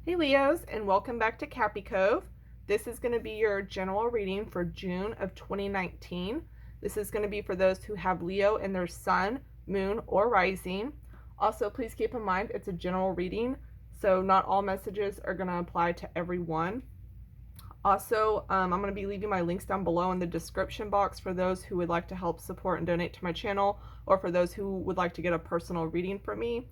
Hey Leos, and welcome back to Cappy Cove. This is going to be your general reading for June of 2019. This is going to be for those who have Leo in their sun, moon, or rising. Also, please keep in mind it's a general reading, so not all messages are going to apply to everyone. Also, I'm going to be leaving my links down below in the description box for those who would like to help support and donate to my channel, or for those who would like to get a personal reading from me.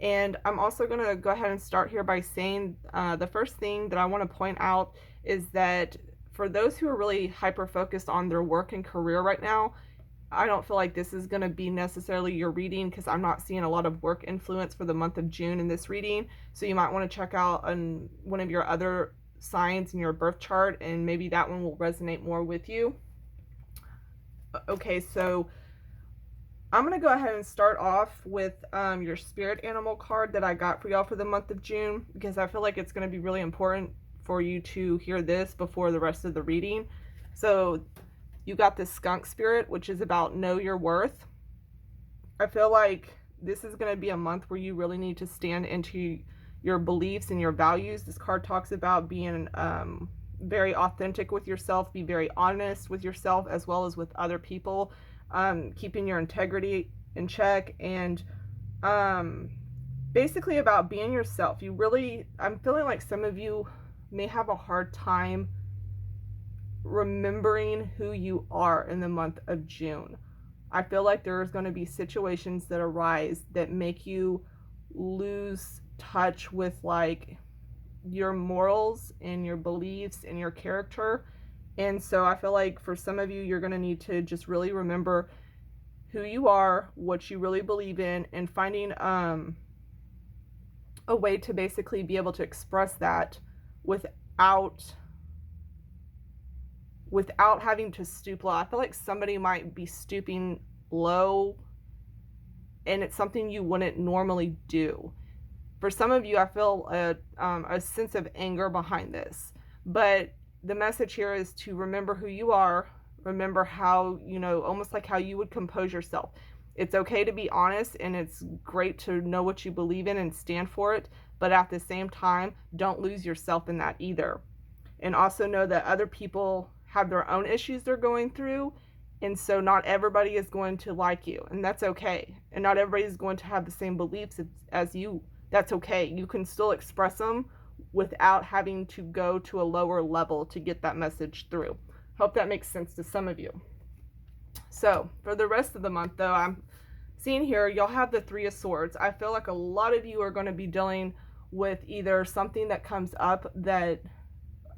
And I'm also going to go ahead and start here by saying the first thing that I want to point out is that for those who are really hyper-focused on their work and career right now, I don't feel like this is going to be necessarily your reading because I'm not seeing a lot of work influence for the month of June in this reading. So you might want to check out one of your other signs in your birth chart, and maybe that one will resonate more with you. Okay, so I'm going to go ahead and start off with your spirit animal card that I got for y'all for the month of June, because I feel like it's going to be really important for you to hear this before the rest of the reading. So you got the skunk spirit, which is about know your worth. I feel like this is going to be a month where you really need to stand into your beliefs and your values. This card talks about being very authentic with yourself, be very honest with yourself as well as with other people. Keeping your integrity in check, and basically about being yourself. I'm feeling like some of you may have a hard time remembering who you are in the month of June. I feel like there's going to be situations that arise that make you lose touch with like your morals and your beliefs and your character. And so I feel like for some of you, you're going to need to just really remember who you are, what you really believe in, and finding a way to basically be able to express that without having to stoop low. I feel like somebody might be stooping low, and it's something you wouldn't normally do. For some of you, I feel a sense of anger behind this, but the message here is to remember who you are, remember how, almost like how you would compose yourself. It's okay to be honest, and it's great to know what you believe in and stand for it, but at the same time, don't lose yourself in that either. And also know that other people have their own issues they're going through, and so not everybody is going to like you, and that's okay. And not everybody is going to have the same beliefs as you. That's okay. You can still express them without having to go to a lower level to get that message through. Hope that makes sense to some of you. So for the rest of the month, though, I'm seeing here y'all have the Three of Swords. I feel like a lot of you are going to be dealing with either something that comes up that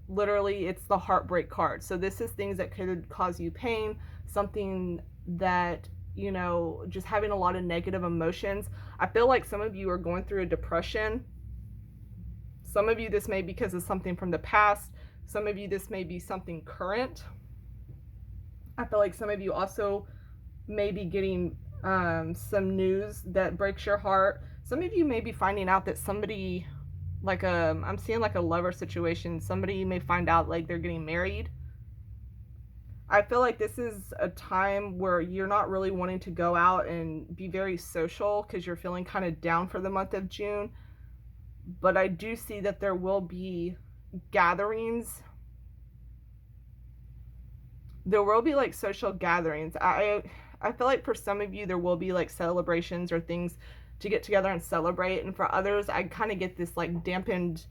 literally it's the heartbreak card. So this is things that could cause you pain, something that, just having a lot of negative emotions. I feel like some of you are going through a depression. Some of you, this may be because of something from the past. Some of you, this may be something current. I feel like some of you also may be getting some news that breaks your heart. Some of you may be finding out that somebody, I'm seeing like a lover situation. Somebody may find out like they're getting married. I feel like this is a time where you're not really wanting to go out and be very social because you're feeling kind of down for the month of June. But I do see that there will be gatherings. There will be like social gatherings. I feel like for some of you there will be like celebrations or things to get together and celebrate, and for others I kind of get this like dampened,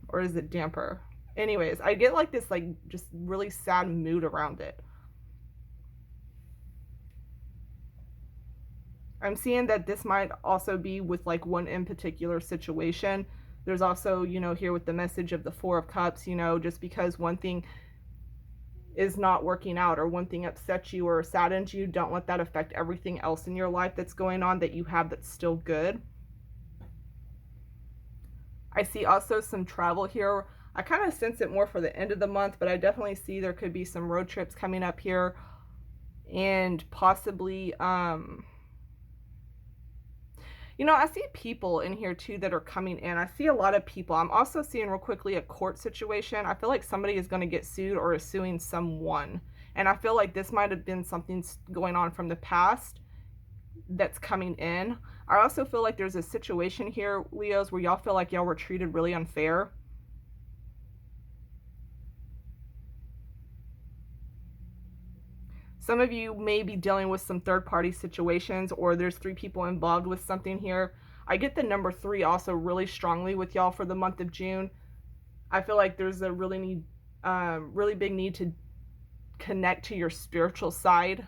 or is it damper? Anyways, I get like this like just really sad mood around it. I'm seeing that this might also be with like one in particular situation. There's also, here with the message of the Four of Cups, just because one thing is not working out or one thing upsets you or saddens you, don't let that affect everything else in your life that's going on that you have that's still good. I see also some travel here. I kind of sense it more for the end of the month, but I definitely see there could be some road trips coming up here, and possibly I see people in here too that are coming in. I see a lot of people. I'm also seeing real quickly a court situation. I feel like somebody is going to get sued or is suing someone. And I feel like this might have been something going on from the past that's coming in. I also feel like there's a situation here, Leos, where y'all feel like y'all were treated really unfair. Some of you may be dealing with some third-party situations, or there's 3 people involved with something here. I get the number 3 also really strongly with y'all for the month of June. I feel like there's a really big need to connect to your spiritual side.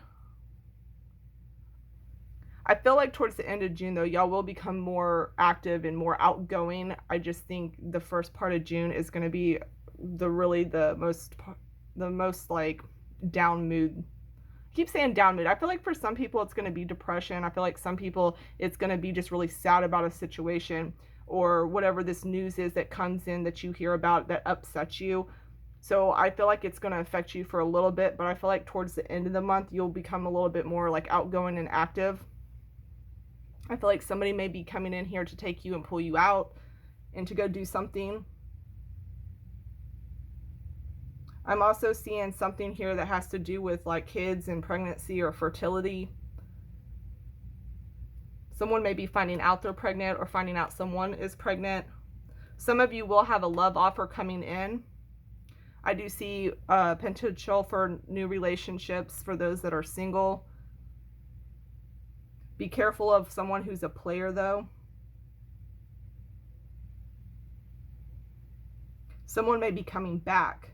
I feel like towards the end of June, though, y'all will become more active and more outgoing. I just think the first part of June is going to be the most like down mood. I keep saying down mood. I feel like for some people it's going to be depression. I feel like some people it's going to be just really sad about a situation or whatever this news is that comes in that you hear about that upsets you. So I feel like it's going to affect you for a little bit, but I feel like towards the end of the month you'll become a little bit more like outgoing and active. I feel like somebody may be coming in here to take you and pull you out and to go do something. I'm also seeing something here that has to do with like kids and pregnancy or fertility. Someone may be finding out they're pregnant or finding out someone is pregnant. Some of you will have a love offer coming in. I do see potential for new relationships for those that are single. Be careful of someone who's a player, though. Someone may be coming back.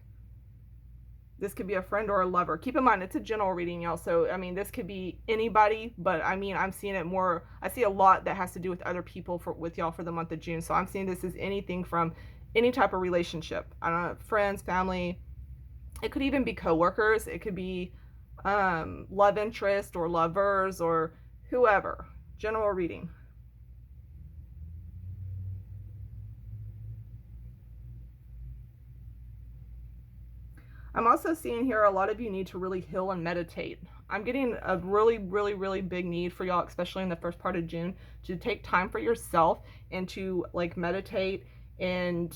This could be a friend or a lover. Keep in mind, it's a general reading, y'all. So, I mean, this could be anybody, but I mean, I'm seeing it more. I see a lot that has to do with other people with y'all for the month of June. So I'm seeing this as anything from any type of relationship. I don't know, friends, family. It could even be coworkers. It could be love interest or lovers or whoever. General reading. I'm also seeing here a lot of you need to really heal and meditate. I'm getting a really big need for y'all, especially in the first part of June, to take time for yourself and to like meditate and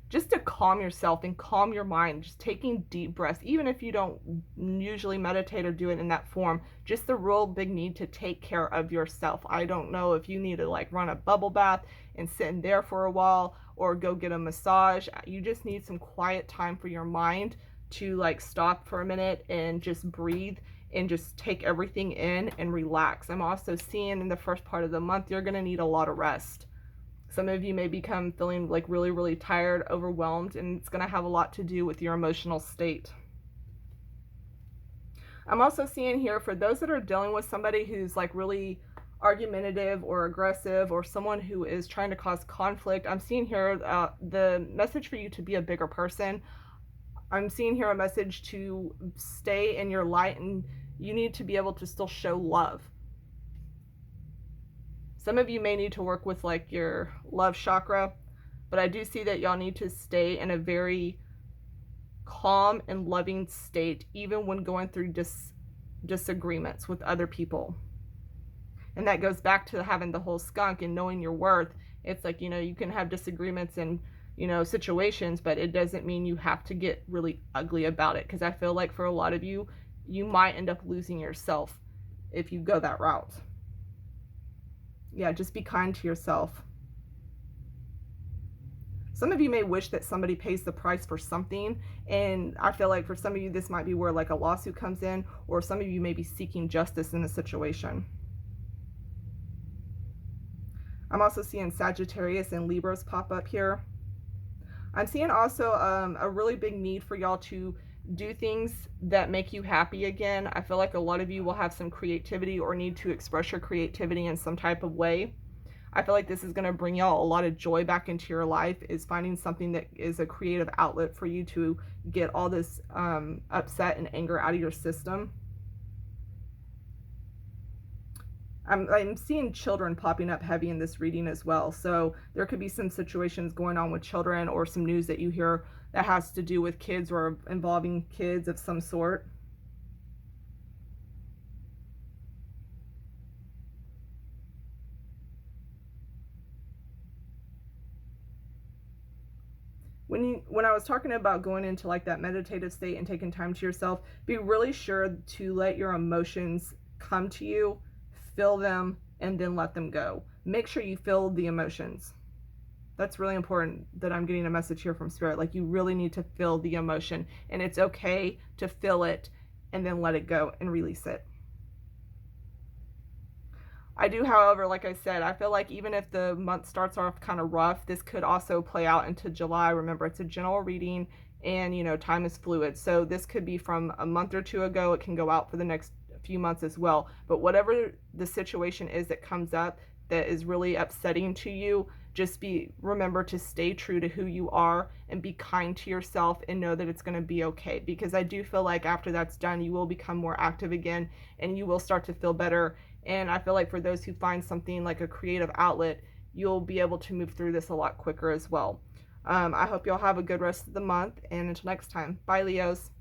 just to calm yourself and calm your mind, just taking deep breaths, even if you don't usually meditate or do it in that form, just the real big need to take care of yourself. I don't know if you need to like run a bubble bath and sit in there for a while or go get a massage. You just need some quiet time for your mind to like stop for a minute and just breathe and just take everything in and relax. I'm also seeing in the first part of the month, you're gonna need a lot of rest. Some of you may become feeling like really tired, overwhelmed, and it's going to have a lot to do with your emotional state. I'm also seeing here for those that are dealing with somebody who's like really argumentative or aggressive or someone who is trying to cause conflict, I'm seeing here the message for you to be a bigger person. I'm seeing here a message to stay in your light, and you need to be able to still show love. Some of you may need to work with like your love chakra, but I do see that y'all need to stay in a very calm and loving state, even when going through disagreements with other people. And that goes back to having the whole skunk and knowing your worth. It's like, you know, you can have disagreements and, you know, situations, but it doesn't mean you have to get really ugly about it. Because I feel like for a lot of you, you might end up losing yourself if you go that route. Yeah, just be kind to yourself. Some of you may wish that somebody pays the price for something, and I feel like for some of you this might be where like a lawsuit comes in, or some of you may be seeking justice in a situation. I'm also seeing Sagittarius and Libras pop up here. I'm seeing also a really big need for y'all to do things that make you happy again. I feel like a lot of you will have some creativity or need to express your creativity in some type of way. I feel like this is going to bring y'all a lot of joy back into your life, is finding something that is a creative outlet for you to get all this upset and anger out of your system. I'm seeing children popping up heavy in this reading as well. So there could be some situations going on with children or some news that you hear that has to do with kids or involving kids of some sort. When I was talking about going into like that meditative state and taking time to yourself, be really sure to let your emotions come to you, feel them, and then let them go. Make sure you feel the emotions. That's really important that I'm getting a message here from Spirit. Like, you really need to feel the emotion, and it's okay to feel it and then let it go and release it. I do, however, like I said, I feel like even if the month starts off kind of rough, this could also play out into July. Remember, it's a general reading, and time is fluid. So this could be from a month or two ago. It can go out for the next few months as well. But whatever the situation is that comes up that is really upsetting to you, just remember to stay true to who you are and be kind to yourself and know that it's going to be okay. Because I do feel like after that's done, you will become more active again and you will start to feel better. And I feel like for those who find something like a creative outlet, you'll be able to move through this a lot quicker as well. I hope y'all have a good rest of the month, and until next time, bye, Leos.